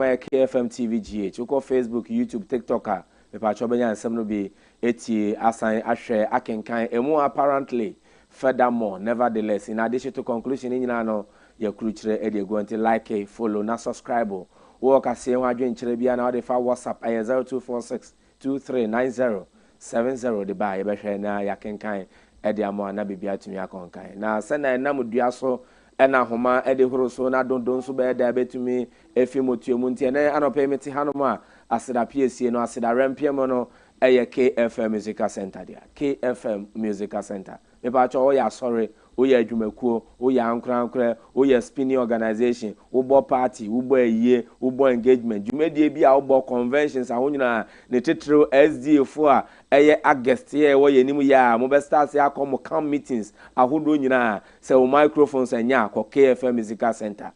KFM TV GH. You go Facebook, YouTube, TikTok. Me pa chobenya nsem no bi eti asan ahwe akenkan emu apparently furthermore nevertheless in addition to conclusion nyina no ye kuru kire e dey go until like follow na subscribe wo ka se ho adwen kire bia na wo fa WhatsApp 0246239070 de ba ye be hwe na yakenkan e dey amo na bibia tumi akonkan na se na enam dua so ena homa e dey horo so na dondon so be da betumi efi motuemu ntie na anope meti hanom a asida PSC no asida rempiem no eye KFM Musical Center dia KFM Musical Center me pa cho ya sorry o ya adwumakuo o ya ankran o ya spinning organization o bo party o bo ayie o bo engagement dwumadie bi a o bo conventions ahonyina ne tetro SDA fo a eye August ye wo ye nimu ya mo be start ya come camp meetings ahodo nyina se o microphones anya akọ KFM Musical Center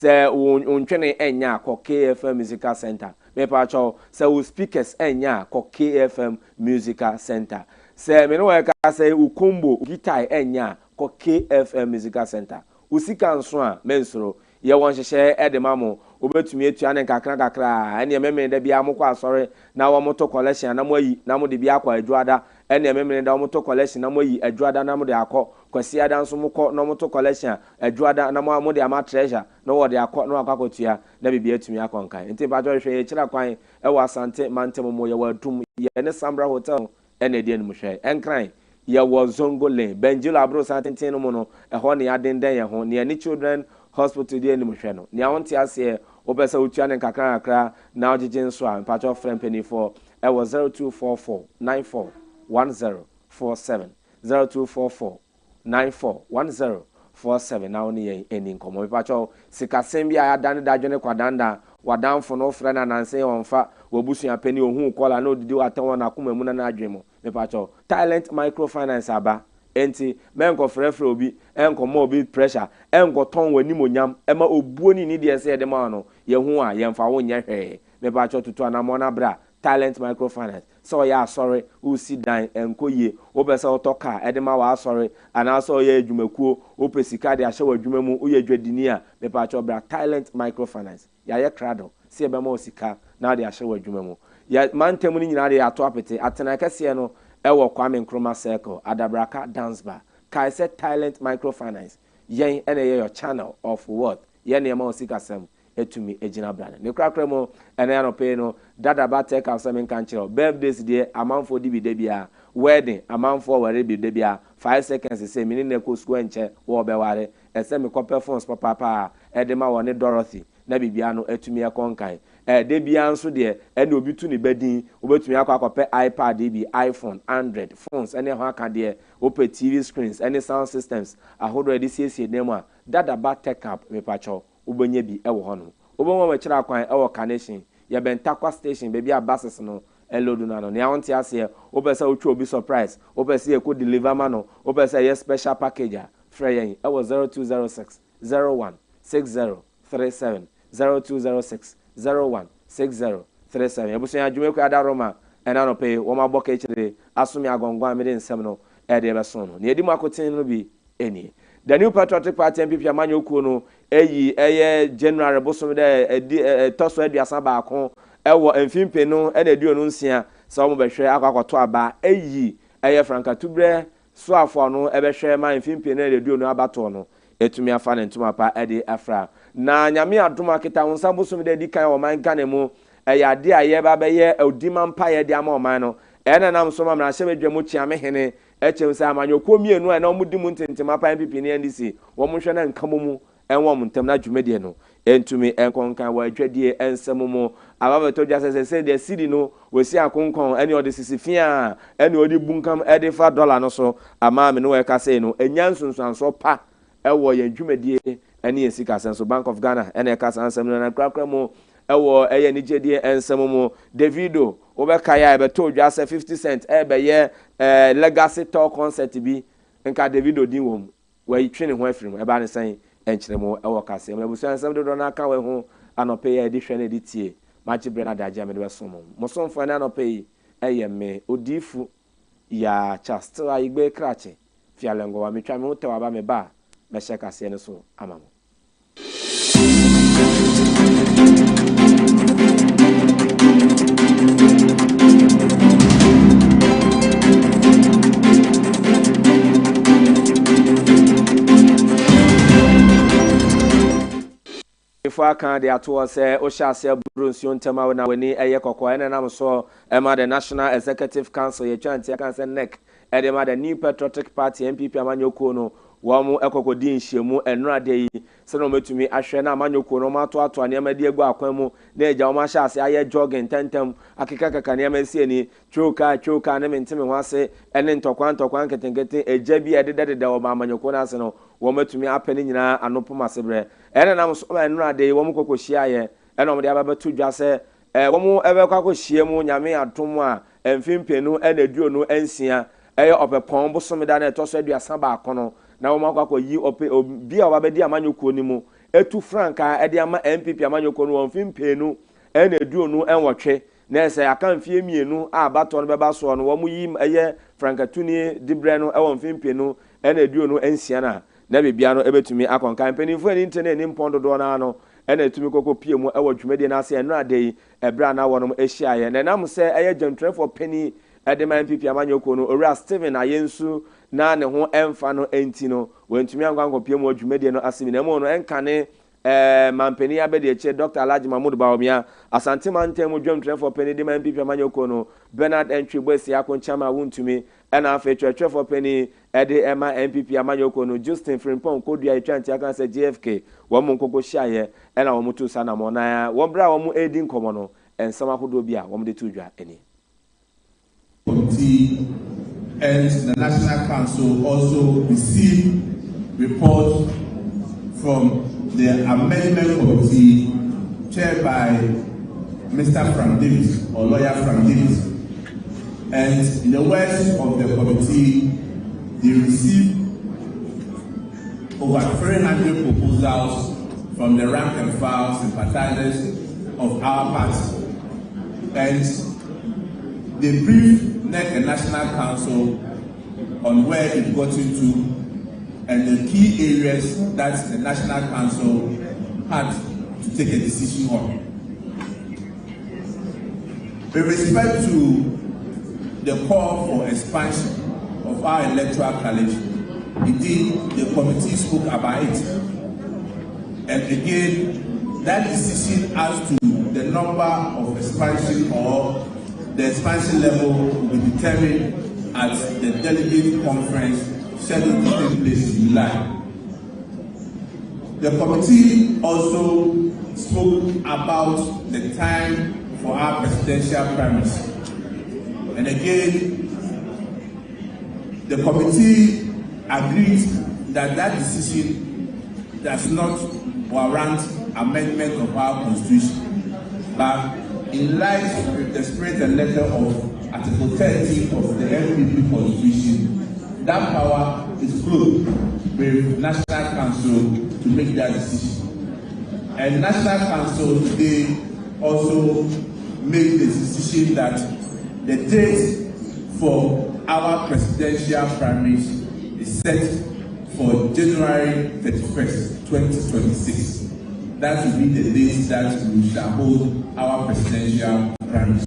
se untwene enya akọ KFM Musical Center me pa cho se o speakers enya akọ KFM Musical Center se me no ka se ukombo guitar enya ko KFM Musical Center usika nso a mensoro ye won hyehye edemamo obetumi etua ne kakra ene memene da bia mokọ asore na wo moto collection na moyi na mo de bia akọ adwada ene memene da wo moto collection na moyi adwada na mo de akọ kwasi ada nso mokọ na moto collection adwada na mo de ama treasure na wo de akọ na akwakotua na bibia etumi akonkan enti ba jo hwe ye kira kwan e wo asante mantem mo ye wadum ye ne Sambra Hotel ene de enum hwe enkran ya Zongo Lane Benjilo abro santen no mo no eho ne adenden ye ho ne ani children hospital de enum hwe no ne awonte ase obesa otua ne kakra na ogege nso a mpacho friend penny for e was 0244941047 0244941047 na oni ye eni nkomo mpacho sikasem bia ya dan da dwene kwadanda wadamfo no frɛ na nanse onfa wobusua pani ohun kola na odidi waton na akoma mu na adwemo me pacho talent microfinance aba enti menko frɛfrɛ obi enko ma obi pressure enko ton wani monyam ema obuo ni de ese de ma no ye hu a ye mfa wo nye hwe me pacho tutu anamo na bra talent microfinance so ya sorry usi dan enko ye obesa otoka edema wa sorry ana so ye adwumakuo opesika de ahye wa adwuma mu uye dwadini a me pacho bra talent microfinance ya ye krado si ebe ma osika na de ahye wa adwuma mu ya mantem ni nyina de ato apete atena kese no ewo Kwame Nkrumah circle adabraka dance bar kai se talent microfinance yen ene ye your channel of what yen ye ma osika sem etumi ejina brand ne krakra mo ene ya no pay no dada ba take out some kan chiro birthdays de amanfo di bi de bia wedding amanfo ware bi de bia 5 seconds say mini ne ko school enche wo be ware ese me copper phones papa edema woni Dorothy na bibia no etumi akonkan de bia nso de ene obi tu ne badin obetumi akwakope iPad bi iPhone Android phones ene ho aka de ope TV screens ene sound systems ahodo edi siesie dem a dada ba take up me pacho ubenye bi ewo hono obonwo ma kira kwan ewo Carnation ye bentakwa station baby a buses no elodu na no ne awonte ase obesa otwa obi surprise obesa ye ko deliver ma no obesa ye special package frɛ yen ewo 0206 016037 0206 016037 ebusun adwume kwa da Roma ena no pay wo ma boka kire asumi agongwa me de nsem no e de beso no ne edi makotin no bi eni the new patriotic party MPP amanyo kuo no eye January bosom de toso aduasa ba ko ewo mfimpe no e na aduonu nsia se wo behwe akwakoto aba eye Franka Tubre so afo no e behwe ma mfimpe na aduonu abato no etumi afa na ntuma pa e de afra na nyame adoma kita wonsa bosom de di kan o man kan mu ya de aye ba be ye odima mpa ye de ama o man no e na nam so ma na hye bedwam chiame hene echem se amanyoko mienu e na omudi mu ntentem apa MPP ne NDC wo mo hwe na nkamomu enwo mo ntem na dwumedie no entumi enkonkan wa adwadie ensemomo ababeto jase se de sidi no wesi akonkon ene ode sisifia ene ode bunkam ede fa dollar no so ama me no we ka se no enyansunsanso pa ewo ye dwumedie ene esika senso Bank of Ghana ene ka sansem no na krakra mo ewo eye nigedie ensemomo Davido obekaya ebeto dwase 50 cent ebe ye legacy tour concert bi nka Davido din wom we twene ho afirim eba ne san enkyeremo ewo kase me busu ansem do na aka we ho anope ye di hwe na di tie machi bre na daje me de so mo so mfo na anope yi eye me Odiyifo Yaw chasto ayigbe krache fialengo wa metwa me ho tewa ba me ba me hye kase ne so amamo waka de ato se o hya se buru nsuo ntama na wani eye kokko ene nam so ema the National Executive Council ye chanti aka se NEC e de ma the New Patriotic Party NPP amanyoko no wo mu ekokko di nhyiemu enura de yi se no metumi ahwe na amanyoko no mato ato anema de egu akwan mu na eja wo ma hya se aye jogging tentem akeka kaka anema sie ni choka ne mentime ho ase ene ntokwa nketenkete eja bi edede wo ma amanyoko na ase no wo metumi apene nyina anopoma sebre ene nam so enura de wo mu kokko hia ye ene om de ababetu dwa se wo mu ebekwa hia mu nyame adom a emfimpenu ene duonu ensia eye opepon bosomeda na etoso aduasa ba akono na wo makwa yi obi a obabedi amanyoko ni mu etu franka ede ama MPP amanyoko no mfimpenu ene duonu enwotwe na ese aka mfie mienu a bato no beba so no wo mu yi eye franka tuni dibre no ewo mfimpenu ene duonu ensia na bibia no ebetumi akonkan penifo ni internet ni mpondo do na no ena etumi kokko pie mu ewo dwumede na ase enura de ebra na wonom ehia ye na nam se eye gentrefo penny edema MPP amanyoko no ora Steven ayensu na ne ho emfa no enti no wentumi angwanko pie mu dwumede no asimi na mo no enkane mampeni abede eche Dr. Alhaji Mahmoud Bawumia asante mantem dwumtrefo penny de MPP amanyoko no Bernard Entry Bosi akonchama wuntumi ena afa twetwefo penny ede ema MPP amanyoko no Justin Frimpong kodua etwanti aka se JFK wo mo nkoko hyaye ena wo mutu sana mo na wo bra wo mo edi nkomo no ensama hodo bia wo mo de tudwa eni committee and the National Council also received reports from the amendment committee chaired by Mr. Frank Davis or lawyer Frank Davis, and in the words of the committee they received over 300 proposals from the rank and file sympathizers of our party, and they briefed NEC and National Council on where it got into and the key areas that the National Council had to take a decision on. With respect to the call for expansion of our electoral college, indeed the committee spoke about it, and again that decision as to the number of expansion or the expansion level will be determined at the delegate conference scheduled to take place in July. The committee also spoke about the time for our presidential primaries, and again the committee agreed that that decision does not warrant amendment of our constitution, but in light of the spirit and letter of Article 13 of the NPP constitution, that power is closed with National Council to make that decision. And National Council today also made the decision that the date for our presidential primaries is set for January 31st, 2026. That will be the date that we shall hold our presidential primaries.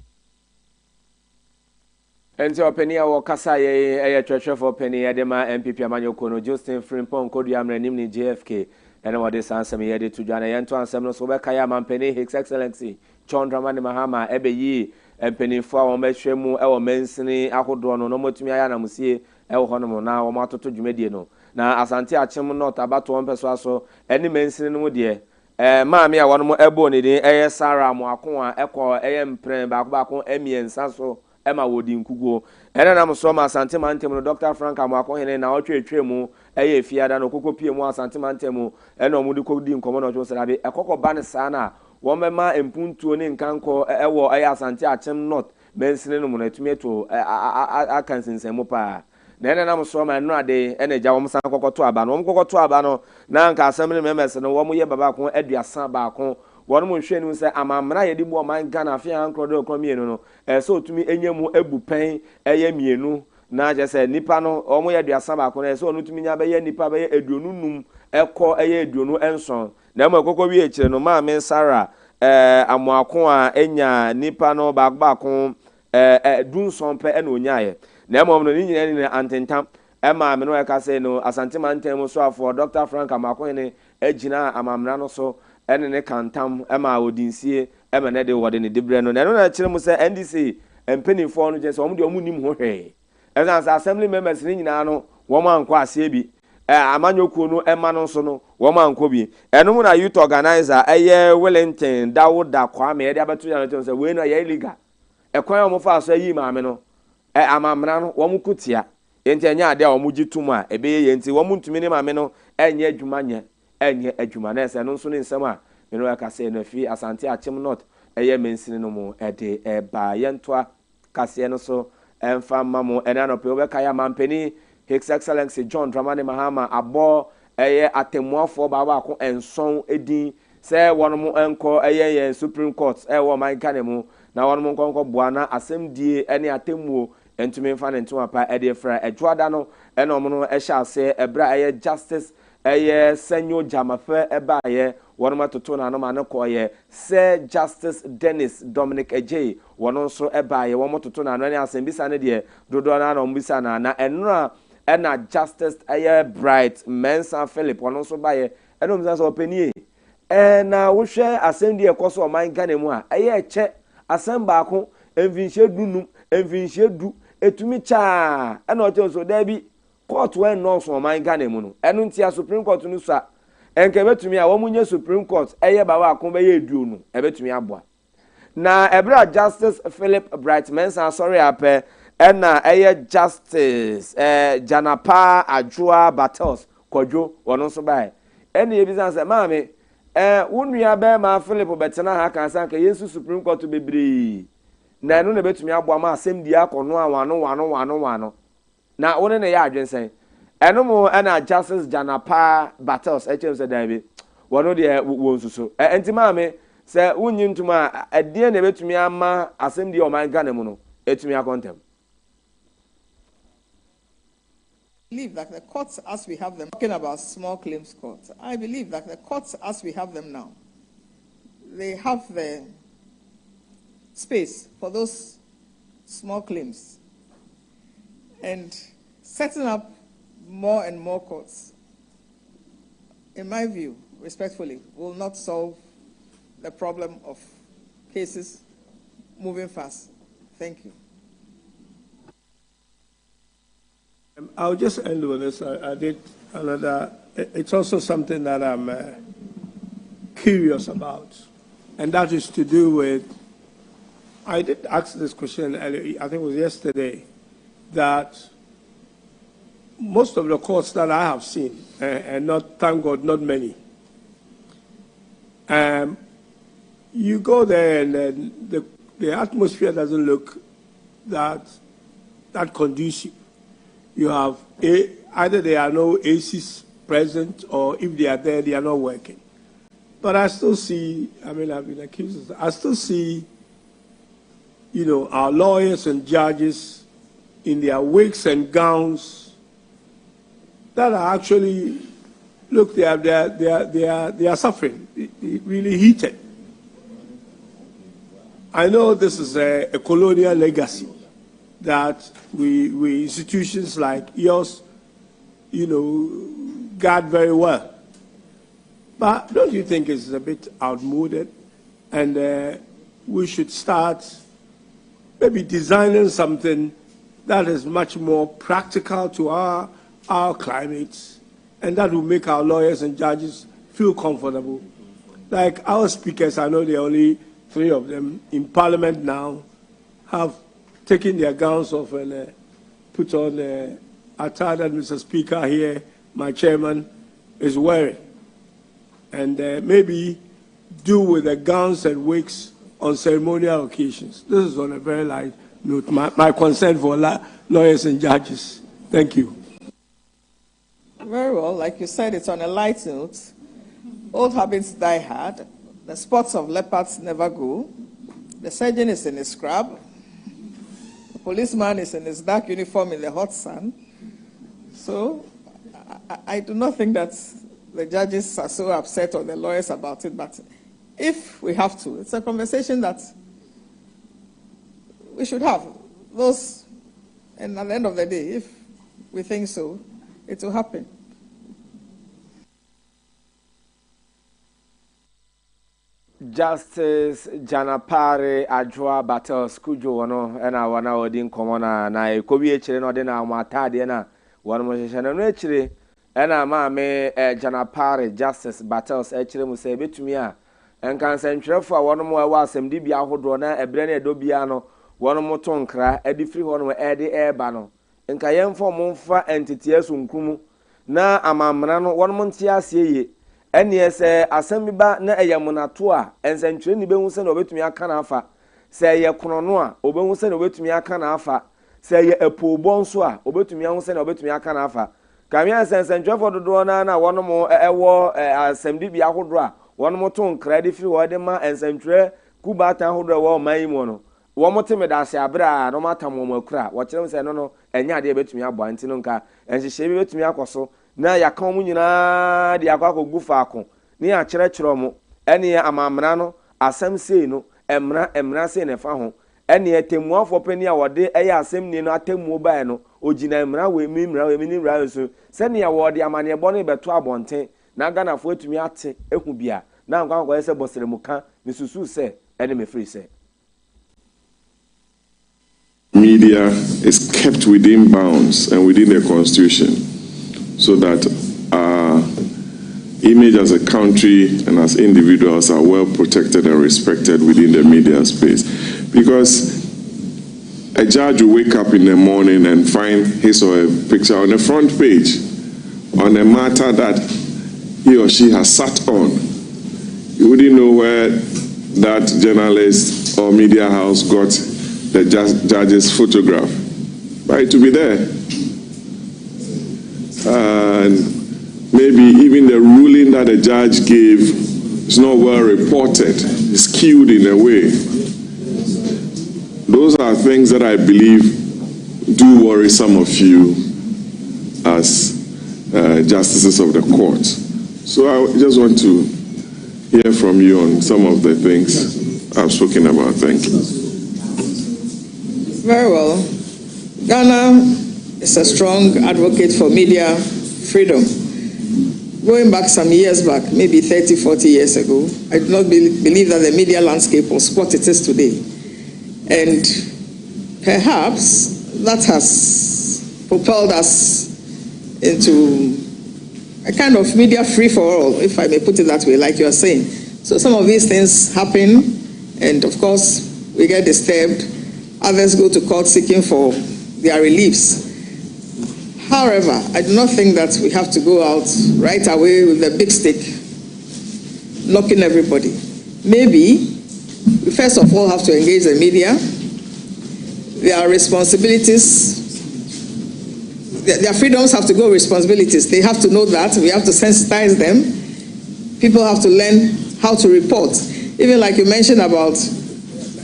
Enti openi a wokasa ye twetwefo openi ye de ma MPP amanyoko no Justin Frimpong kodua amranim ni JFK ene wode sansem ye de tudwana ye nto ansem no so be kaya mampeni His Excellency John Dramani Mahama ebeyi empenifo a womehwemu e wo mansini ahodo no motumi aya na musie e wo hono na wo matoto dwumedie no na asante achem no tabato wonpeso aso ene mansini no de maami a wono mo ebo ne din eye Sara mo akon a ekọ eye mpren baako emiensa so ema wodi nkuguo ene na mso ma asante mantem no Dr. Frank Amakon hene na otwetwe mu eye fiada no kokko pie mu asante mantem ene omudi kodi nkomo no jo serabe ekokko ba ne saa na wo mema empuntuo ne nkanko ewo eye asante achem not mensine no mo na tumi to akansinsemu pa na ene na mso ma enu ade ene ja wo msan kokkoto aba no wo kokkoto aba no na nka asem ne memes no wo mo ye baba kon aduasa ba kon wonu mo hwe ni se amamra ye di bo man Ghana afia ankrodo okomienu no so otumi enyemu ebupen eye mienu na je se nipa no omo ye duasa ba kon so onu tumi nya be ye nipa be ye eduonu num ekọ eye eduonu enson na mo kokko wi ekire no maame Sara amoakon a enya nipa no ba kon dunson pe ena onyaye na mo no ni nyina ni antentam maame no e ka se no asante mantem so afọ Dr. Frank Amakon ne agina amamra no so ene ne kantam ema odinsie ema ne de wode ne debre no na no na kire mu se NDC empenifo no je se omo de omo nim ho hwe as assembly members ni nyina no wo man kwa ase bi amanyokuo no ema no so no wo man ko bi eno na youth organizer Wellington Dawuda Kwame e de abeto ya no se we no ya illegal ekwan omo fa so yi maame no amamra no wo mukutia enti enya ade a wo mugitum a ebeye ye enti wo muntumi ne maame no enye adwuma nye enye adwuma na ese no nso ne nsem a me no ka se no fi Asante Achem North mensini no mu de ba yentoa kase no so emfa mamo ena no pe obeka ya mampeni His Excellency John Dramani Mahama abo atemuafo baba ko enson edin se wono mu enko ye Supreme Court wo man kanemu na wono mu nkonko boana asɛmdie ene atemuo entumi mfa ne ntoma pa de fra adwoada no ena omo no ehya ase ebra justice senyo jamafe ebaye wono matoto na no ma ne koye se Justice Dennis Dominic Ejay wono so ebaye wo mototo na no ne asɛmbisa ne de dodo na no mbisa na enra ena Justice Bright Mensa Philip wono so baye eno mbisa so openie na wo hwɛ asɛmdie ekoso o man Ghana mu a eche asɛmba ako envinhye dunum envinhye du etumi cha ena o so da bi court when no so man Ghana mu no eno ntia Supreme Court no sa enke betumi a wo munye Supreme Court bawa akon be ye duo no ebetumi aboa na ebra Justice Philip Bright Mensa sorry ape ena Justice Janapa Adwoa Battles Kwadwo wono so bai ena ye bizan se maame wonua be ma Philip betena ha kan san ka Yesu Supreme Court bebre na eno na betumi aboa ma asem di akono wano na wone ne ya adwensen eno mo ena Justice Janapa Battles echem se David wono de wo nsuso enti maame se wunyi ntuma adie na betumi ama asem di o man Ghana mu no etumi akontem. I believe that the courts as we have them, talking about small claims courts, I believe that the courts as we have them now, they have the space for those small claims. And setting up more and more courts, in my view, respectfully, will not solve the problem of cases moving fast. Thank you. I'll just end with this. I did another. It's also something that I'm curious about, and that is to do with. I did ask this question earlier, I think it was yesterday, that most of the courts that I have seen, and not, thank God, not many, you go there and then the atmosphere doesn't look that conducive. You have either there are no ACs present, or if they are there, they are not working. But I still see, I mean, I've been accused of, I still see, our lawyers and judges in their wigs and gowns that are actually, look, they are suffering, really heated. I know this is a colonial legacy that we institutions like yours, guard very well. But don't you think it's a bit outmoded? And we should start maybe designing something that is much more practical to our climate, and that will make our lawyers and judges feel comfortable. Like our speakers, I know there are only 3 of them in Parliament now, have taken their gowns off and put on the attire that Mr. Speaker here, my chairman, is wearing. And maybe do with the gowns and wigs on ceremonial occasions. This is on a very light note. My concern for lawyers and judges. Thank you. Very well. Like you said, it's on a light note. Old habits die hard. The spots of leopards never go. The surgeon is in his scrub. The policeman is in his dark uniform in the hot sun. So I do not think that the judges are so upset or the lawyers about it, but if we have to, it's a conversation that we should have. And at the end of the day, if we think so, it will happen. Justice Janapare Adjoa Battles Kujo no ena wana odi nkomo na ekobi echire no de na matade na wonu mo hehye no echire ena ma me Janapare Justice Battles echire mu se betumi a enkansa ntwerefo a wonu mo ewa asemdi bia ahodo na ebre na edo bia no wonu mo to nkra edi free ho no edi eba no nka yemfo mo mfa entity asunkumu na amamra no wonu mo ntia asieye eni ese asem ba na eyamunato a ensentwere ni behu se na obetumi aka na afa se ye krono a obehu se na obetumi aka na afa se ye epobo nso a obetumi ahu se na obetumi aka na afa kamia sensentwere fododo na wono mo ewo asemdi bia hodo a wono mo to nkra de fi wo de ma ensentwere kubata hodo wo man mu no wo mo teme da ase abra no matam wo makura wo kire se no enya de betumi abo antino nka enhihye bi betumi akoso na yakon mu nyina de akwakogu faako ni a kyerɛkyerɛ mo ene amamra no asem sei no emra sei ne fa ho ene temuafo pani a wode ɛyɛ asem ni no atemu bae no ogina emra we mi ni mra so se ne wode amane bɔ no beto abonten na ganafo atumi ate ehu bia na nkwankwa yɛ sɛ bosere mu ka ni susu se ene me free se media is kept within bounds and within the constitution, so that our image as a country and as individuals are well protected and respected within the media space. Because a judge will wake up in the morning and find his or her picture on the front page on a matter that he or she has sat on. You wouldn't know where that journalist or media house got the judge's photograph, but it will be there. And maybe even the ruling that the judge gave is not well reported, it's skewed in a way. Those are things that I believe do worry some of you as justices of the court. So I just want to hear from you on some of the things I've spoken about. Thank you. Very well. Ghana is a strong advocate for media freedom. Going back some years back, maybe 30, 40 years ago, I do not believe that the media landscape was what it is today. And perhaps that has propelled us into a kind of media free-for-all, if I may put it that way, like you are saying. So some of these things happen, and of course, we get disturbed. Others go to court seeking for their reliefs. However, I do not think that we have to go out right away with a big stick, knocking everybody. Maybe we first of all have to engage the media. Their responsibilities, their freedoms have to go with responsibilities. They have to know that. We have to sensitize them. People have to learn how to report. Even like you mentioned about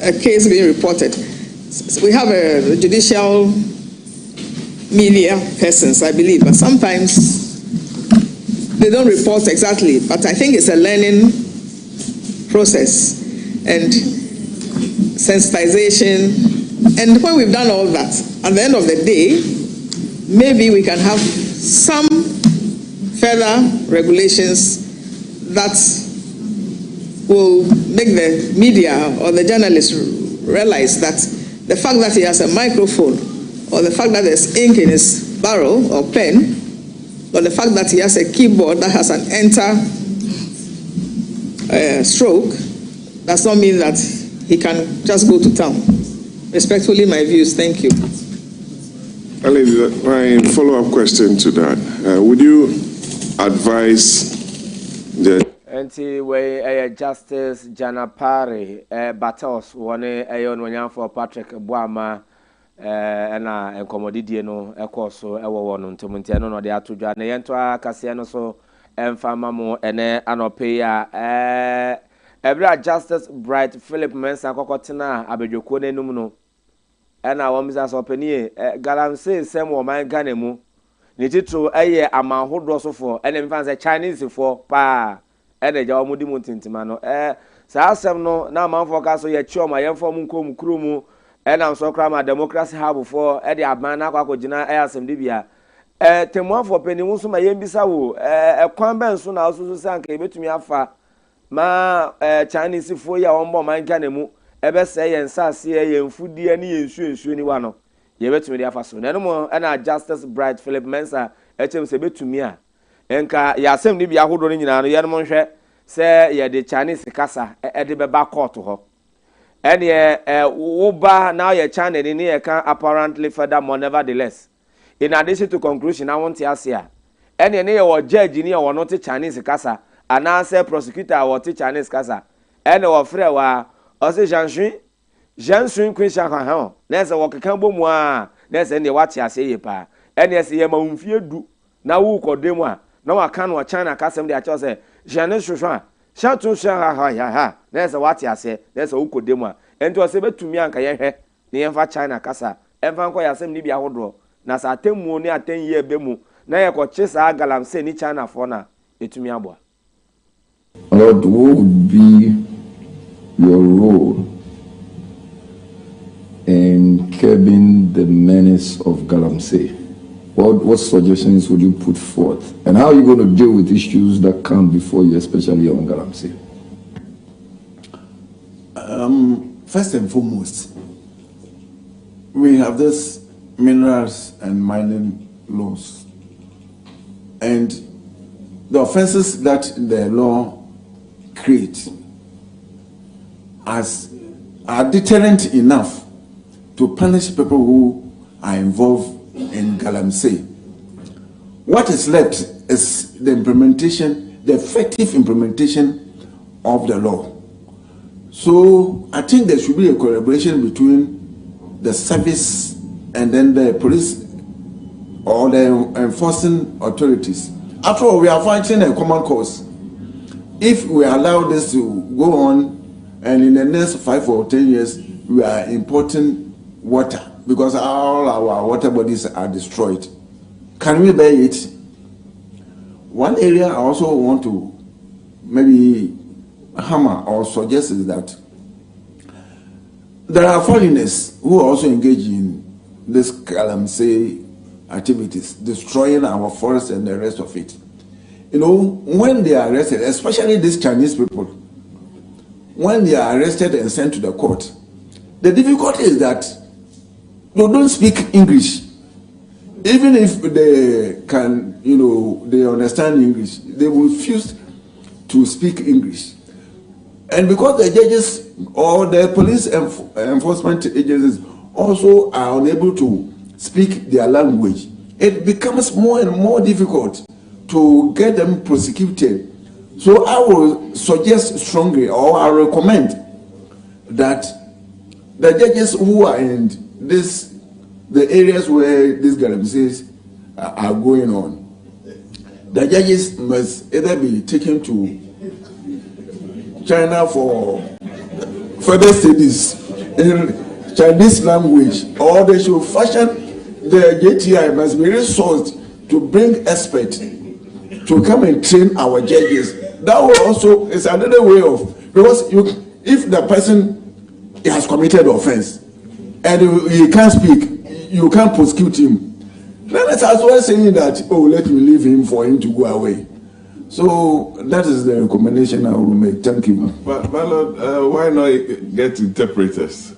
a case being reported. We have a judicial media persons, I believe, but sometimes they don't report exactly. But I think it's a learning process and sensitization. And when we've done all that, at the end of the day, maybe we can have some further regulations that will make the media or the journalists realize that the fact that he has a microphone, or the fact that there's ink in his barrel or pen, or the fact that he has a keyboard that has an enter stroke, does not mean that he can just go to town. Respectfully, my views. Thank you. My follow-up question to that. Would you advise the Enti we Justice Janapare Battles one on for Patrick Boama na enkomodidie no ekoso ewo wono ntomuntia no de atodwa na yento akase no so emfama mo ene anope ya Ebra Justice Bright Philip Mensa kokotena abedwoko nenum no ena womisa so panie galamse sem wo man Ghana mu ne titro amahodo sofo ene mfanse Chinese for pa ene ja omudi mu tintima no saa asem no na amanfo ka so ye chioma yemfo mu nkom kuromu ena so krama democracy hub for de aban na akogina asem de bia temuafo panimu so ma yembisa wo kwan ben so na so sanka ebetumi afa ma Chinese fo ya won bo man ka ne mu ebe se yen sase yen fudie ne yen nsuo ni wa no ye betumi dia fa so na no mo na Justice Bright Philip Mensah echem se betumi a enka ya asem ni bia hodo ni nyina no ye no mo hwe se ye de Chinese kasa de beba court ho ene wo ba now ye China ni ye can apparently furthermore nevertheless in addition to conclusion I want to ask here ene ne ye wo judge ni ye wo no te Chinese kasa ana say prosecutor wo te Chinese kasa ene wo frɛ wa o se Jansun Queen Shaka ha na se wo keka bomu a na se ne wate ase ye pa ene se ye ma mfie du na wo kodemu a na wa kan wo China kasem de a che se jane shusha shatu sha ha na se wate ase na se wo kodemu a enti o se betumi anka ye hwe ne ye fa China kasa emfa nko ya sem ni bia hodo na sa atemu ni atenye ebe mu na ye ko che sa galamse ni China fo na etumi abo. Lord, what would be your role in curbing the menace of Galamsey? What suggestions would you put forth? And how are you going to deal with issues that come before you, especially on Galamsey? First and foremost, we have this minerals and mining laws. And the offenses that the law creates are deterrent enough to punish people who are involved in Galamsey. What is left is the implementation, the effective implementation of the law. So I think there should be a collaboration between the service and then the police or the enforcing authorities. After all, we are fighting a common cause. If we allow this to go on, and in the next 5 or 10 years, we are importing water because all our water bodies are destroyed. Can we bear it? One area I also want to maybe hammer or suggest is that there are foreigners who also engage in this Galamsey activities, destroying our forests and the rest of it. You know, when they are arrested, especially these Chinese people, when they are arrested and sent to the court, the difficulty is that they don't speak English. Even if they can, you know, they understand English, they will refuse to speak English. And because the judges or the police enforcement agencies also are unable to speak their language, it becomes more and more difficult to get them prosecuted. So I will suggest strongly, or I recommend, that the judges who are in the areas where these Galamseys are going on, the judges must either be taken to China for further studies in Chinese language, or they should fashion the JTI must be resourced to bring experts to come and train our judges. That will also is another way of, because if the person has committed offense and he can't speak, you can't prosecute him. Then it's as well saying that, oh, let me leave him for him to go away. So that is the recommendation I will make. Thank you. But my Lord, why not get interpreters?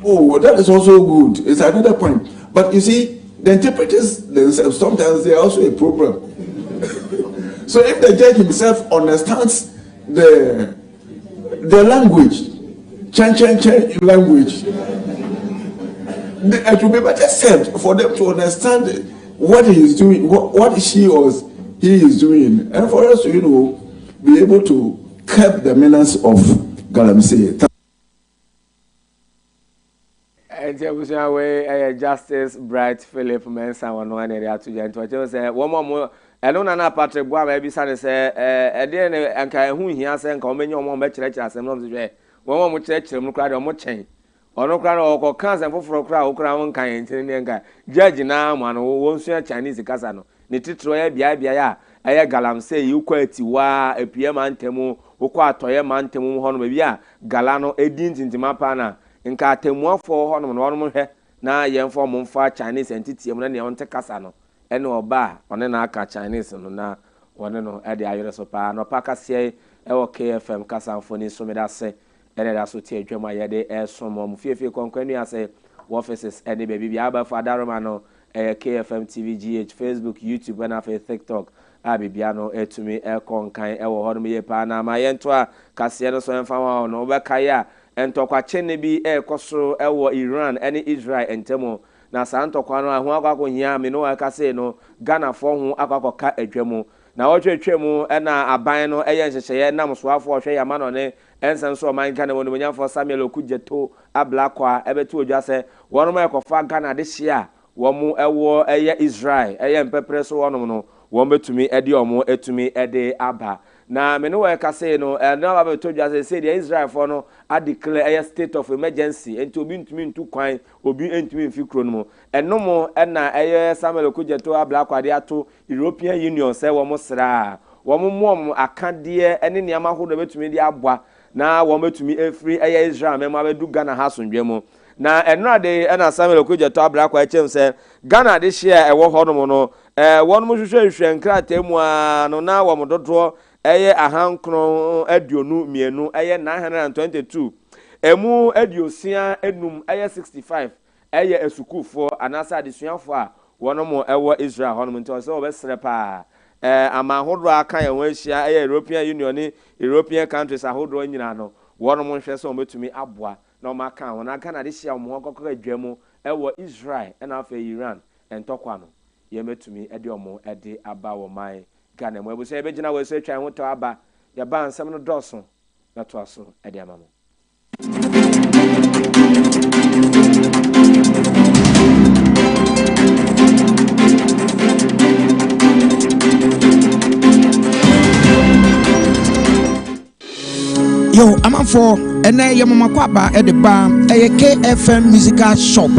Oh, that is also good. It's another point. But you see, the interpreters themselves, sometimes they are also a problem. So if the judge himself understands the language, Chan language, it will be better served for them to understand what he is doing, what she or he is doing, and for us to, you know, be able to curb the menace of Galamsey. Justice Bright Philip Mensah one area to Jan to say one more. I don't know Patrick Bois maybe son say then and who he has and come your mom church as one more church no crowd or more chain or no crowd or cancer for a crowd crown kind judge now man won't share Chinese casano ni titro bia aya Galamsey you quite wa a PM antemu ukwa toye mantemu hono bia galano edin tintima na nka temu for hono no mo hwe na yemfo mo mfa Chinese entity em na ne onte kasa no ene oba one na aka Chinese no na one no e de ayere so pa no pa kase ewo KFM kasanfoni so medase ene da so tie adwama yede esomo mu fiefie konkwanu ase offices ene baby bia ba fa daroma no KFM TV GH Facebook YouTube and afa TikTok abibia no etumi konkan ewo ho no ye pa na ma yento a kase no so emfa wa no obeka ya entokwa chene bi ekoso ewo Iran ene Israel entemo na santokwa no ahu akwa hia me no akase no Ghana fo hu akwakoka adwamu na otwetwemu ena aban no eye nhyehyeye nam so afo hwe yama no ne ensen so man Ghana wonu nyamfo Samuel Okujeto ablakwa ebetu odwa se wonu ekofa Ghana de hia womu ewo eye Israel eye mpepre so wonu no won betumi ede omo etumi ede aba na me no we kase no na ba betu odwa se the Israel for no a declare eye state of emergency enti obi ntumi ntu kwan obi entumi mfi kro no mo enomo na eye Samuel Okujeto ablakwa de ato European Union se womu sra womu mom akade ene niam ahodo betumi de aboa na won betumi efri eye Israel mema bedu Ghana ha sondwemu na enrade ena Samuel Okujeto ablakwa echem se Ghana de share ewo hono no won mo hwehwehwe nkrata mu a no na wo mododo eye ahankron aduonu mienu eye 922 emu adiosia enum eye 65 eye esukufo anasa adesuafo a wonomo ewo Israel hono nti so obesere pa ama hodo aka ye won ahia eye European Union ni European countries ahodo nyina no wonomo hwe so betumi aboa na o maka won aka na de hia mo kokoko adwamu ewo Israel na afa Iran entokwa no ye metumi ede omo ede aba wo mai Ghana mo ebuso ebe gina we so twan ho to aba ya ba nsem no doso na to aso ede amamo Yo, amanfo ene ye mama kwaba e de ba eye KFM musical shop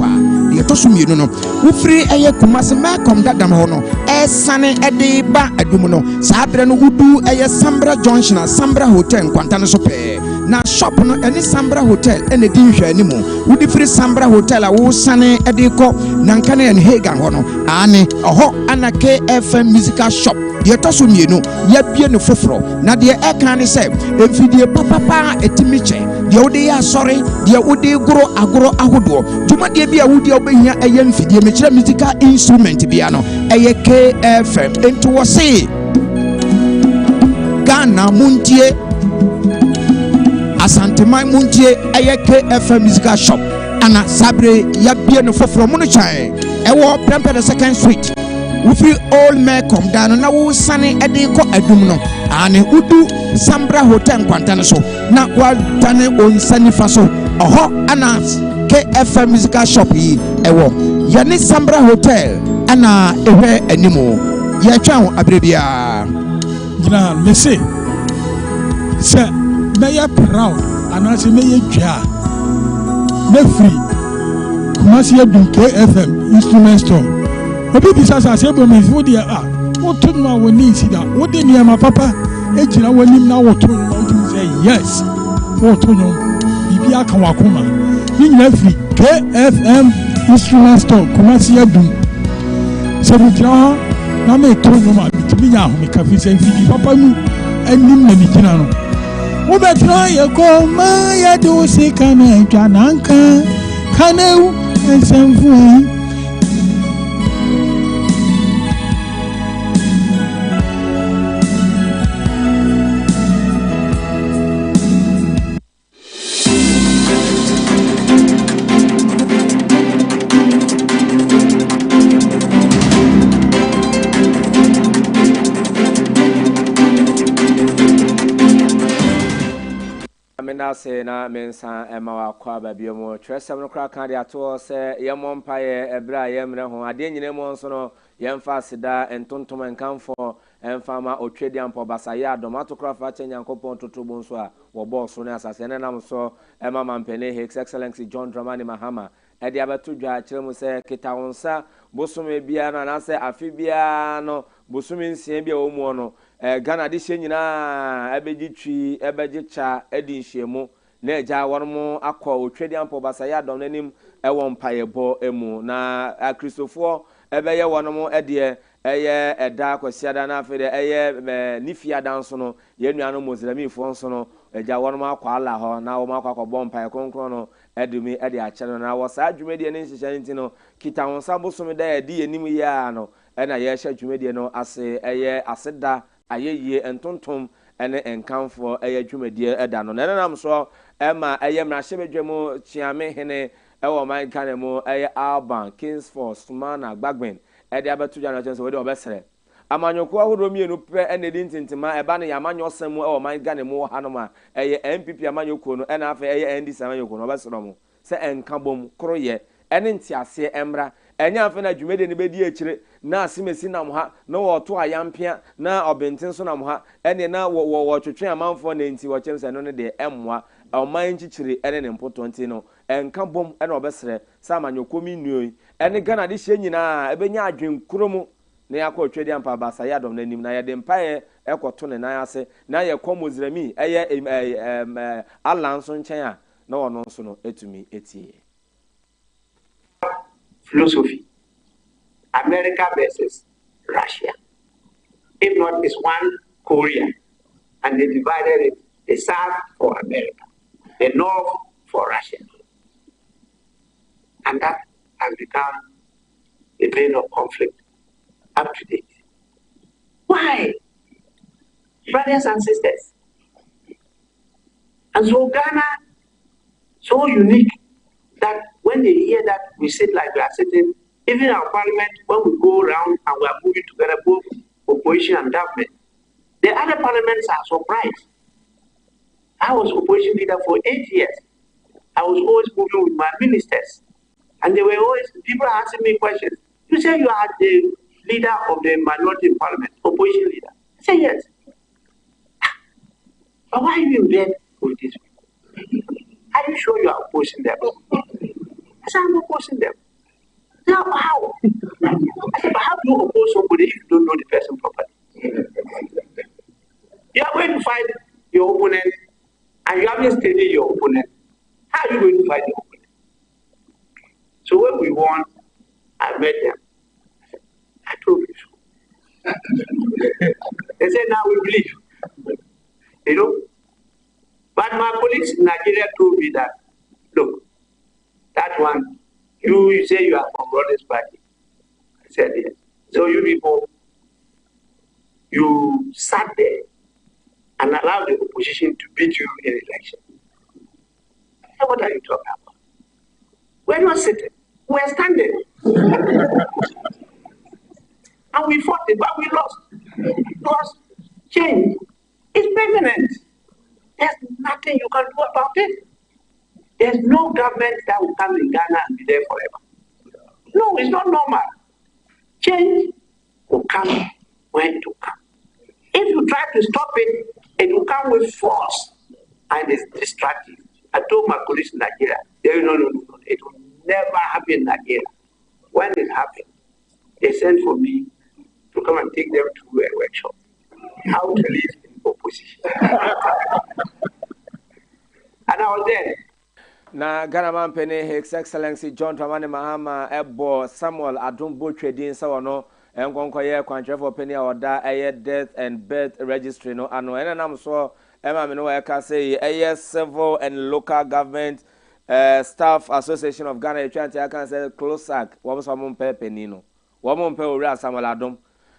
ye to so mienu no wo free eye Kumasi Melcom dadam ho no e sane e de ba adum no saa bre no wudu eye Sambra Junction Sambra Hotel nkwanta no so pe na shop no ene Sambra Hotel ene di hwa animu wudi free Sambra Hotel a wo sane e de ko nanka na en Hagan ho no ane oho ana KFM musical shop ye to so mienu ya bie no foforo na de e kan ne se emfidie papa etimiche de wode ya sorry de wode goro agoro ahodo tuma de bia wode obehia eye mfidie mechira musical instrument bia no eye KFM ento wo se Ghana muntie Asantema muntie eye KFM musical shop ana sabre ya bie no foforo mu no chan ewo prempe the second street we free all Melcom down na wo sane ede ko adum no ane udu Sambra Hotel nkwanta so na wa tane on sani faso oho ana KFM musical shop yi ewo yani Sambra Hotel ana ehwe animo ya twan abrebia gina mese se meya proud ana se meya dwa me free Kumasi adum KFM instrument store obi bisa sa se bo me fu dia wo to no woni sida wo de niam papa ejina wonim na wo to no wo say yes wo to no bibi aka wakoma ni nyina free KFM instrument store Kumasi adum se bu jira na me to no ma bitimi nya ho me ka fi se fi papa mu anim na mi jina no wo be try ye ko ma ya do se kana twa nanka kaneu ensemfu se na mensa ema wa kwa babie mo tresem no kra kan de ato se ye mo mpaye ebra ye mre ho ade nyine mo nso no ye mfa sida entontom enkanfo emfa ma otwedi ampo basaya adomato kra fa chen yankopon totobo nso a wo boss no asase ne nam so ema mampene His Excellency John Dramani Mahama ede abeto dwa kire mu se kita wonsa bosome bia na se afi bia no bosome nsia bia wo mu no Ghana de hye nyina ebeji twi ebeji cha edi hyiemu na eja wonmo akọ otwedi ampo basaya dom nanim ewo mpayebo emu na Christopher ebeye wonmo ede eye eda kwasiada na afede eye nifia danso no ye nuano Muslim fo nso no eja wonmo akọ ala ho na wo makọ bompa kronkron no edumi ede achero na wo sa dwumedi ne nhihye ntino kita wonsa bosome da edi enim ya no ena ye hye dwumedi no ase eye aseda ayeye entontom ene enkanfo eye dwumedi eda no na nam so ema eye mrahye bedwemu chiame hene ewo man kanemu eye Alban Kingsford Sumana Gbagben ede abetu jana chense we de obesere amanyoko ahoro mienu pe ene di ntintima eba ne yamanyo semu ewo man ganemu hanoma eye MPP amanyoko no ena afa eye NDC amanyoko no obesere mo se enkabom kroye ene ntiase emra enya afa na dwumede ne bedi ekire na asimesi nam ha na wo to ayampia na obentin so nam ha ene na wo twetwe amanfo na nti wo chemse no ne de emwa oman nchichire ene ne mpoto nti no enkabom ene obesere sa amanyoko mi nuoi ene Ghana de hye nyina ebenya adwenkromu na yakọ twedi ampa basa ya dom nanim na yede mpae ekoto ne nan ase na ye komozrami eye alanso nchen a na wono nso no etumi etie philosophy America versus Russia. If not, it's one Korea, and they divided it: the south for America, the north for Russia, and that has become a bane of conflict up to date. Why? Brothers and sisters. And so Ghana, so unique that when they hear that we sit like we are sitting, even our parliament, when we go around and we are moving together, both opposition and government, the other parliaments are surprised. I was opposition leader for 8 years. I was always moving with my ministers. And they were always, people are asking me questions. You say you are the leader of the minority in parliament, opposition leader. I say yes. But why are you in bed with these people? Are you sure you are opposing them? I said, I'm opposing them. Now, how? I said, but how do you oppose somebody if you don't know the person properly? You are going to fight your opponent and you haven't studied your opponent. How are you going to fight your opponent? So when we won, I met them. I told you so. They said, now we believe. You know? But my colleagues in Nigeria told me that, look, that one, you say you are from Brothers Party. I said, yes. So you people, you sat there and allowed the opposition to beat you in election. I said, what are you talking about? We're not sitting. We're standing. And we fought it, but we lost. Because change is permanent. There's nothing you can do about it. There's no government that will come in Ghana and be there forever. No, it's not normal. Change will come when to come. If you try to stop it, it will come with force and it's destructive. I told my colleagues in Nigeria, no, it will never happen in Nigeria. When it happened, they sent for me to come and take them to a workshop. How to live in opposition. And I was there. Na Ghana man pene His Excellency John Dramani Mahama ebo Samuel Adumbo Trading Sawono enkonkoye kwantrefo pene oda eye death and birth registry no ano enanam so ema me no e ka say eye civil and local government staff association of Ghana etwanti aka say closac wo so mo pepe ni no wo mo pe owura Samuel Adum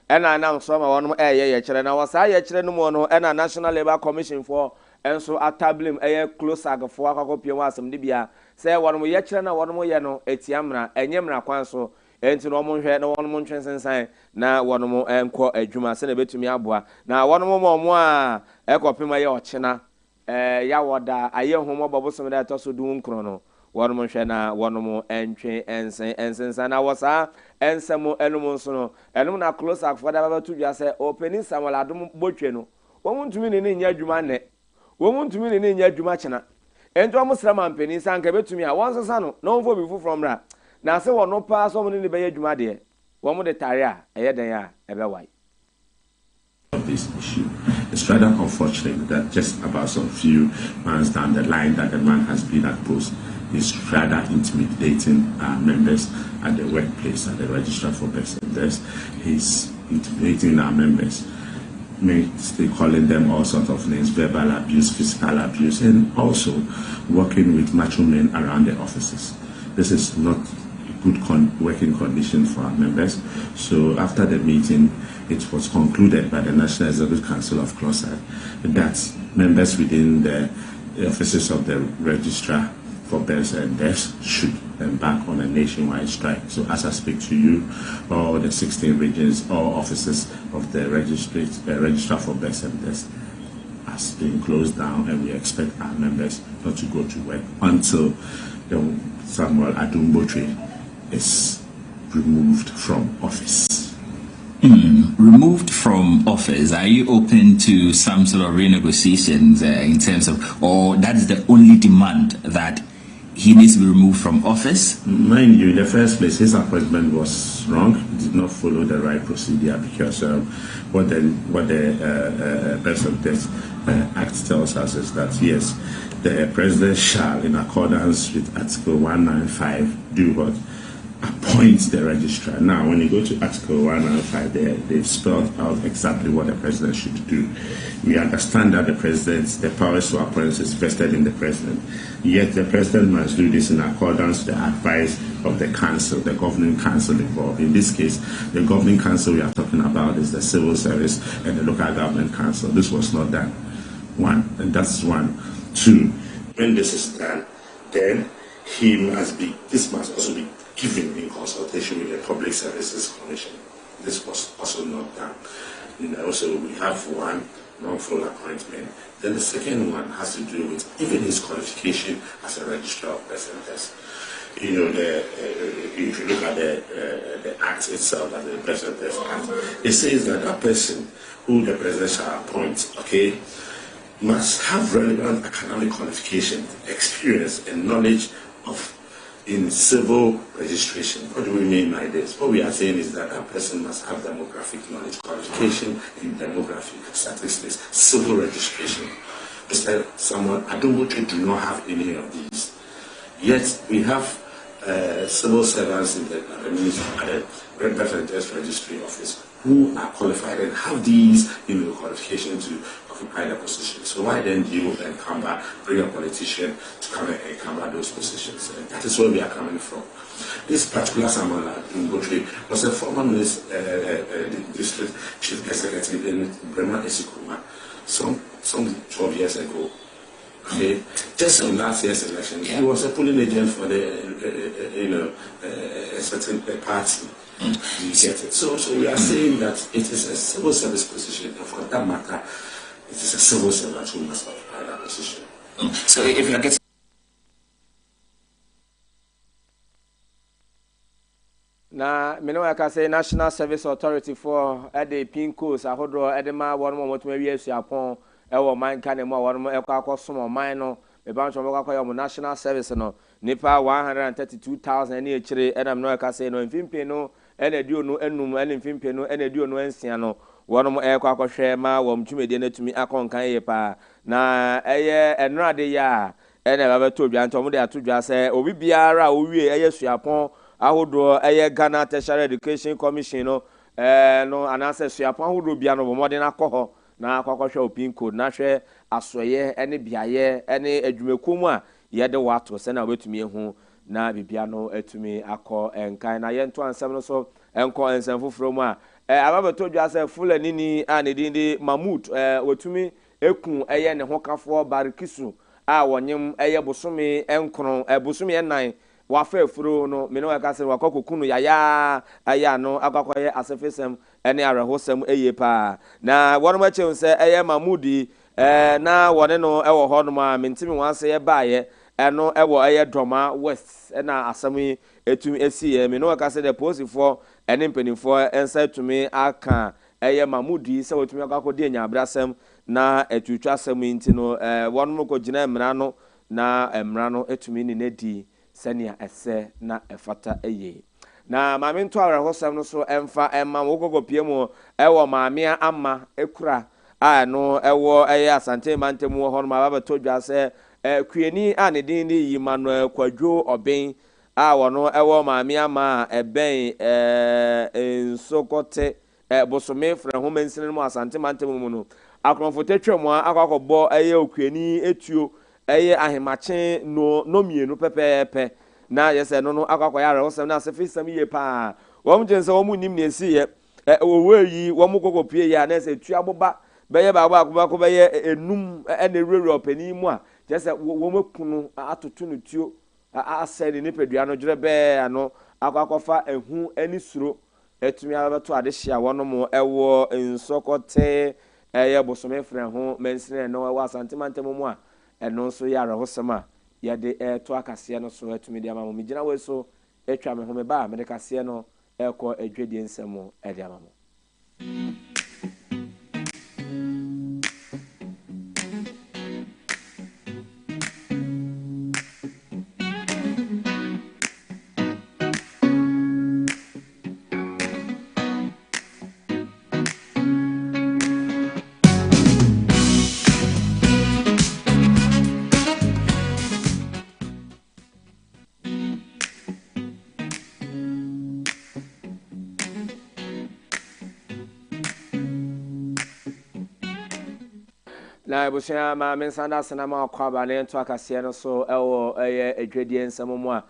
ena na so ma wono eye ye kire na wo sa ye kire no mo no ena National Labour Commission for enso atablim eye closac fo akakopiem asem de bia say wono ye kire na wono ye no etiamra enyemra kwan so enti no mo hwe na wono mo ntwensensan na wono mo enko adwuma se na betumi aboa na wono mo a ekopem ye ochina ya woda aye homo bobosom da to so du nkro no wono mo hwe na wono mo entwe ensensan na wosa ensemo enum nso no enum na closac for da baba tudwa se opening Samuel Adum botwe no wo ntumi ne nya adwuma ne wo ntumi ne nya adwuma chena enti wo srama mpeni sanka betumi a wonsesa no na wonfo bi fu from ra na se wono pa so mo ne be adwuma de wo mo de tare a eye den a ebe wai. This issue is it's rather unfortunate that just about some few months down the line that the man has been at post is rather intimidating our members at the workplace, at the registrar for persons. He's intimidating our members, they calling them all sorts of names, verbal abuse, physical abuse, and also working with macho men around the offices. This is not a good working condition for our members. So after the meeting, it was concluded by the National Executive Council of CLOSAD that members within the offices of the registrar for births and deaths should embark on a nationwide strike. So as I speak to you, all the 16 regions, all offices of the registrar for births and deaths has been closed down, and we expect our members not to go to work until Samuel Adumbotre is removed from office. Removed from office, are you open to some sort of renegotiations in terms of, or that is the only demand, that he needs to be removed from office? Mind you, in the first place, his appointment was wrong. He did not follow the right procedure, because what the Births and Deaths Act tells us is that, yes, the president shall, in accordance with Article 195, do what? Appoint the registrar. Now, when you go to Article 195, they've spelled out exactly what the president should do. We understand that the powers to appoint is vested in the president. Yet the president must do this in accordance with the advice of the council, the governing council involved. In this case, the governing council we are talking about is the civil service and the local government council. This was not done. One, and that's one. Two, when this is done, then this must also be given in consultation with the Public Services Commission. This was also not done. So we have one wrongful appointment. Then the second one has to do with even his qualification as a registrar of persons. If you look at the act itself, that the Persons Act, it says that that person who the president shall appoint, must have relevant academic qualification, experience, and knowledge in civil registration. What do we mean by this? What we are saying is that that person must have demographic knowledge, qualification in demographic, statistics, civil registration. Mr. Samuel Adumbotre do not have any of these. Yet we have civil servants in the Births and Deaths Registry Office who are qualified and have these qualifications to occupy the position. So why then do you bring a politician to come and encumber those positions? And that is where we are coming from. This particular Samuel Adumbotre was a former district chief executive in Bremer Esikuma some 12 years ago. Just in last year's election, he was a polling agent for the a certain party. You get it. So we are saying that it is a civil service position, and for that matter, it is a civil servant who must occupy that position. So if you are getting na me no aka say National Service Authority for the pin codes ahodo edema won mo motuma wi asuapon ewo man kan mo won mo ekwa akosom man no me ban so mo akwa mo National Service no nipa 132,000 ni echire edam no aka say no mfimpe no ene dio no enum ene mfimpe no ene dio no ensia no won mo ekwa akohwe ma wo mtumedie na tumi akonkan ye pa na eye enrade ya ene baba to dwa nto mo de atodwa say obi biara owie eye suapon ahodo eye Ghana Tertiary Education Commission no no anase suapon ahodo bia no bomode na koho na akwakwohwe opin code na hwe asoye ene biaye ene adwumakomu a ye de wato se na obetumi ehu na bibia no etumi akọ enkan na ye nto ansem no so enko ensem foforo mu a ababeto dwa se fulani ni anedindi Mahmoud wetumi ekun eye ne hokafo Barikisu a wonyem eye bosome enkron bosome enan wafa efuro no me no aka se wakokunu yaya aya no akwakoye asefesem ene arehosem eye pa na wono ma cheun se eye Mahmoudi na wone no ewo ho no ma mentimi wanse ye baaye eno ewo eye Doma West na asami etumi esi me no aka se the posifo ene mpenifo ensa tumi aka eye Mahmoudi se wotumi akakodi enyabrasem na etutwa asem nti no wono mo ko gina emra no na emra no etumi ni nedi senia ese na efata eye na maame nto awre hosam no so emfa emma wokoko piemu ewo maame ama ekura a no ewo asante mantemu ho no ma ba to dwa se kueni a ne din ni Emmanuel Kwadwo Oben a wono ewo maame ama eben Nsokote bosome fra ho mansine mu asante mantemu mu no akronfo tetwemu akwakobo okueni etuo ahemache no mienu pepepe na yese no akwakoyare wo sem na sefisem ye pa wo mjense wo mu nim ne esiye oweyi wo mu kokopie ya na se tuaboba beye ba ko beye enum ene rewre opani mu a jese wo makunu atoto no tuo asede ne pedua no dwere be ano akwakofa ehu ani suro etumi abeto ade hia wono mo ewo Nsokote bosome frɛ ho mensene no ewo asantemantam mu a eno so yare ho sema yede to akase no so etumi de amamo migina we so etwa me ho me ba me de kase no ekɔ adwedie nsɛm ede amamo na busia ma mensanda senama akwaba ne to akase no so ewo adwedie nsɛm mu a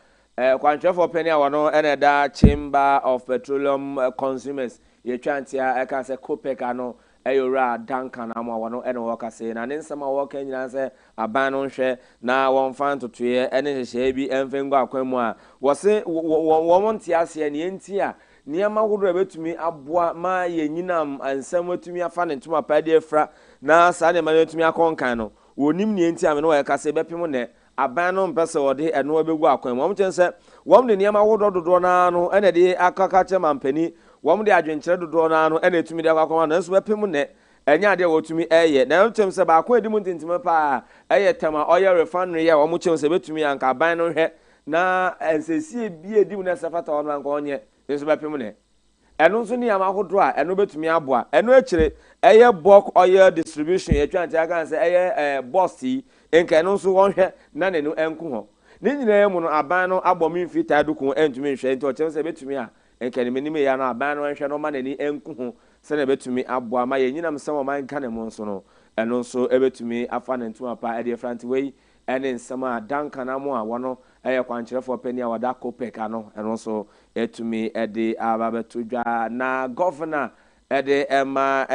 kwantwefo pani a wono ene da Chamber of Petroleum Consumers yetwantia eka se COPEC ano eyora Duncan am a wono ene wokase na ne nsɛm a woka nyina se aban no hwɛ na wonfa ntotoye ene hyehyɛ bi emfengu akwan mu a wose wonte ase ne enti a niama wodo betumi aboa ma yenyinam ansɛm atumi afa ne ntoma pade afra na sa ne ma atumi akonkan no wonim ne enti ame no yɛkase bepem ne aban no mpɛsɛ wode eno abegu akwan mu ɔmkyɛnse wɔm de niama wodo dodo na no ene de akaka kyɛ mampani wɔm de adwenkyerɛ dodo na no ene atumi de akakoma na nso bepem ne enya de wotumi na ntem se ba akwa edimu ntintima pa tema ɔyɛ refinery ya ɔmkyɛnse betumi anka aban no hwɛ na ensesie bi edimu na sefata ɔno anka ɔnyɛ nso bepem ne eno nso ni amahodo a eno betumi aboa eno akire bulk oil distribution yetwanti aka se boss yi enka eno nso wonhwe na nenu enku ho ni nyina mu no aban no abomi mfita dukun entumi nhwe nti ochem se betumi a enka ni menim ya no aban no nhwe no ma nani enku ho se na betumi aboa ma ye nyinam se wo man ka ne mu nso no eno nso ebetumi afa ne ntuma pa e different way ene nsama danka na mu a wono kwankyerefo pani a wada COPEC ano eno nso etumi ede ababeto dwa na governor ede ema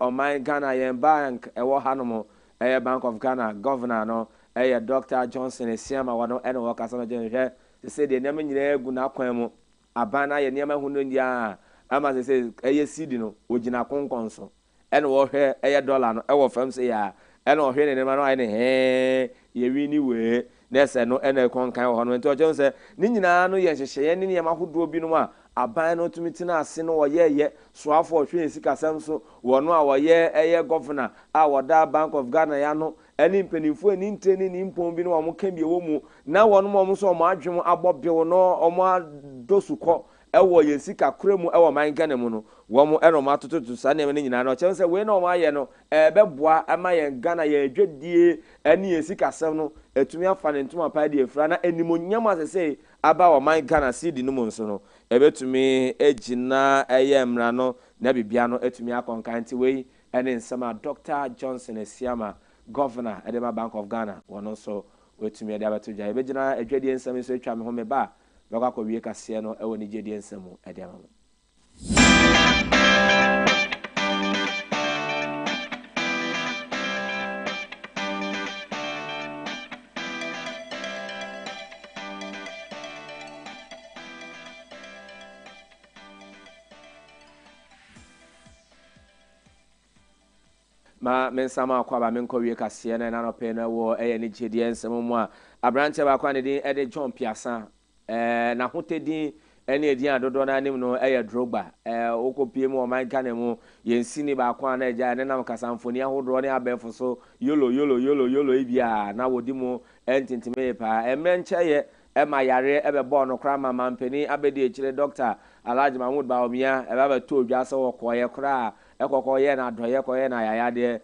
oman Ghana yen bank ewo hanom Bank of Ghana governor no Dr. Johnson Esiama wano ene wo kasa no jenhwe se de nyama nyina egu na kwan mu abana ye nyama hunu ndia ama se seed no ogina konkonso ene wo hwe dollar no ewo fam se ya ene wo hwe ne ma no aye ne ye wini we nese no ene konkan ho no nti o je se ni nyina no ye hyehye ne ne mahodo bi no a aban no tumitina ase no ye soafo hwe sika sam so wono a woye governor a woda Bank of Ghana ya no eni mpanimfo eni nteni ni mpon bi no omo ka bi ewo mu na wono mo so omo adwem abobbew no omo adosuko ewo ye sika kuremu ewo man Ghana mu no wo mo eno ma tototo sa na me nyina no chem se we na omo aye no beboa ama ye Ghana ye adwadie eni ye sika sam no etumi afa ne ntoma pa de efra na enimonyam asese aba wo man Ghana seed no mu nso no ebetumi ejina emra no na bibia no etumi akonkanti we ene nsema Dr. Johnson Esiama governor Edema Bank of Ghana wono so wetumi ede abeto dwa ebegina adwadie nsem so etwa me ho me ba bakwa ko wie kase no ewo ni jedie nsem ede amamo ma mensama akwaba menko wie kase na na no pe na wo ni jedie nsem mu a abrante ba kwa ne din ede John Piasa na hotedin ene edin adodo na anim no Drogba okopie mu o man Ghana mu yensini ba kwa na eja ne nam kasamfoni ahodo ne abefo so yolo ibia na wodi mu entintime pa emrenche ye ema yare ebebo no kra ma mampeni abedi echire Dr. Alhaji Mahmoud Baomia eba to odwa so wokoye kra ekoko ye na doye ko ye na yaya de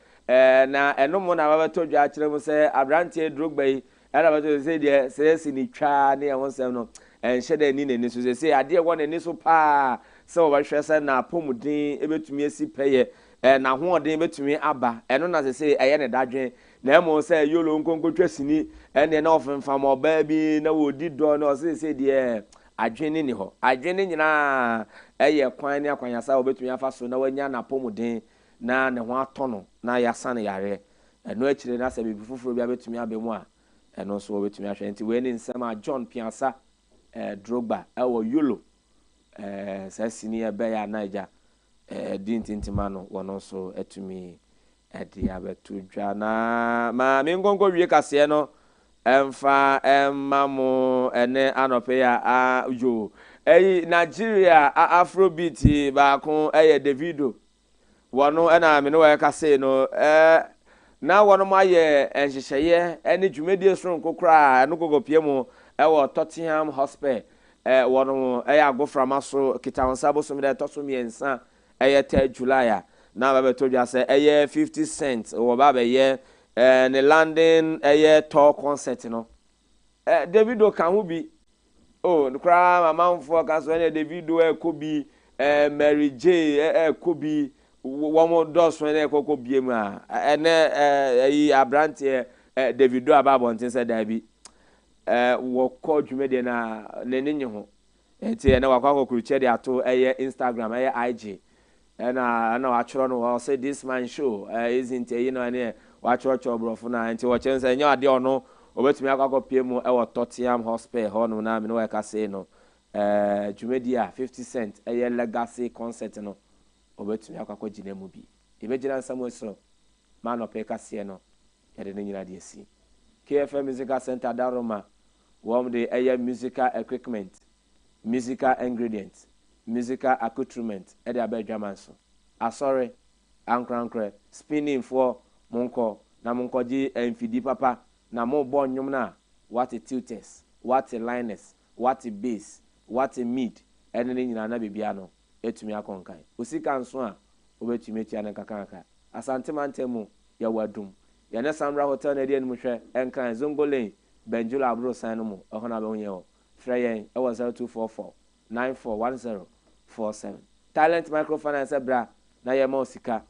na enomo na babeto dwa kire mu se abrante Drogba yi era babeto se de se si ni twa ne ho sem no enhye de ni nani so se ade wo nani so pa se wo bahwe se na pomudin ebetumi esi peye na ho odin betumi aba eno na se eye ne dadwen na emo se yolo nkonkotwa sini ene na ofemfa ma oba bi na wodi do na se de adwene ni ho adwene nyina eye kwan ne akwanyasa obetumi afa so na wanya na pomudin na ne ho atono na yasane yare eno akire na se bibi fufuro bia betumi abemu a eno so obetumi ahwe nti we ni nsema John Piansa Drogba ewo yolo sa sini ebe ya naija dintintima no wono so etumi edi abetu dwa na ma me ngongo wie kase no emfa emamu ene anope ya yo Nigeria Afrobeat ba ko Davido wono ena me no we kase no na wono maye enhyehyeye ene dwumedie soro nkokra eno gogopie mu ewo Tottenham Hotspur wono agoframa so kitawonsa bosom de tosom yensa 3 July na ba beto dwa se 50 cents wo ba be ne London tour concert no Davido kan hu bi nkra mamanfo ka so ne Davido ekobi Mary J ekobi womo dos ne ekoko biem a ene abrante Davido ababontin se da bi wo ko dwumede na nenye ho enti na wakwa kuruche de ato Instagram IG na wa choro no say this man show isn't ne wa choro brofo na enti wo chense nya ade ono obetumi akwa pie mu Tottenham Hotspur ho no na me no ka say no dwumede a 50 cent legacy concert no obetumi akwa gina mu bi ebegina nsamo so man of ekase no yede ne nyina de asi KFM Musical Center Daroma one the musical equipment, musical ingredients, musical accoutrement, edi abedjaman so. Asore, ankrankre, spinning for monko, na monko ji enfidi papa, na mo bon nyumna, what a tutors, what a liners, what a bass, what a mid, eni nyina na bibiano, etumi akonkai. Usika nso a, obetumi tia na kakanka. Asante mantemu, ya wadum. Ya na Samra Hotel na die nmuhwe, enkan Zongole, Benjula Abro Sanomo, Ohana Bonyo, Freyen, 0244 941047. Talent Microfinance Bra, na Yama Osika,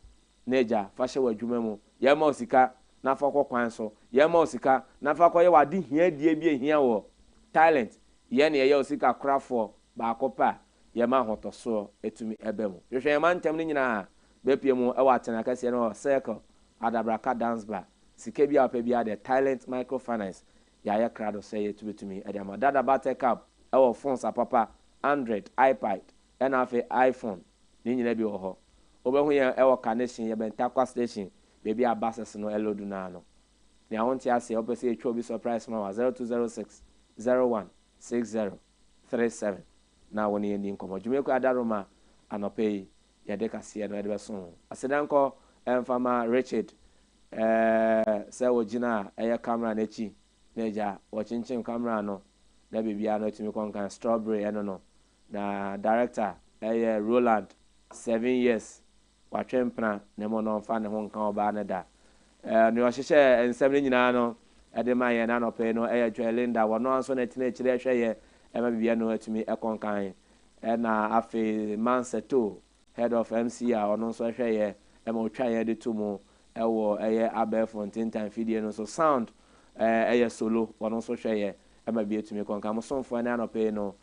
Neja, Fasha Wajumemo, Yama Osika, na Fako Kwanso, Yama Osika, na Fako Yawadi here, dear here wo. Talent, Yenny Yosika Crawford, Bakopa, Yama Hotoso, etumi Ebemo. Yosha man temnina, Bepiemo, Awatana Cassiano, Circle, Adabraka Dance Bar, Sikebia Pebia, the Talent Microfinance. Ya crowd say to me Adama dada battle cap our phones are papa Android iPad and iPhone ni nyina bi wo ho obehu ya ewo connection ya bentakwa station baby abases no elodu na no ni awonti ase opese etwa obi surprise ma 0206 016037 na woni eni nkomo jumeko adaroma anope ya de kase no de beso asedanko emfama Richard se wogina camera na chi Neja watching camera no na bibia no timi konkan strawberry no na director Roland 7 years watchempna na mo no fa ne ho nkan oba na da ne o hyehyɛ ensem ne nyina no ede ma ye na no pe no Joelinda wono anso na tine kire hwɛ ye ma bibia no atumi konkan na afi Manseto head of MC a ono nso hwɛ ye ma otwa ye de to mu ewo Aberfontein time video no so sound solo wono so hweye ema bi etumi konka mo sonfo na no pe no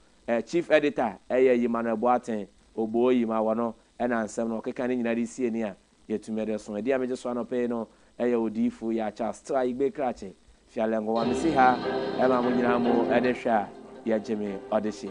chief editor Emmanuel Boaten Ogboyi ma wono na nsem no keka ni nyina de sie ni a yetumi de so edi ameje so no pe no Odiyifo Yaw still igbe krache fialengo wa mesi ha ema mo nyina mo ede hwa ya jeme odehye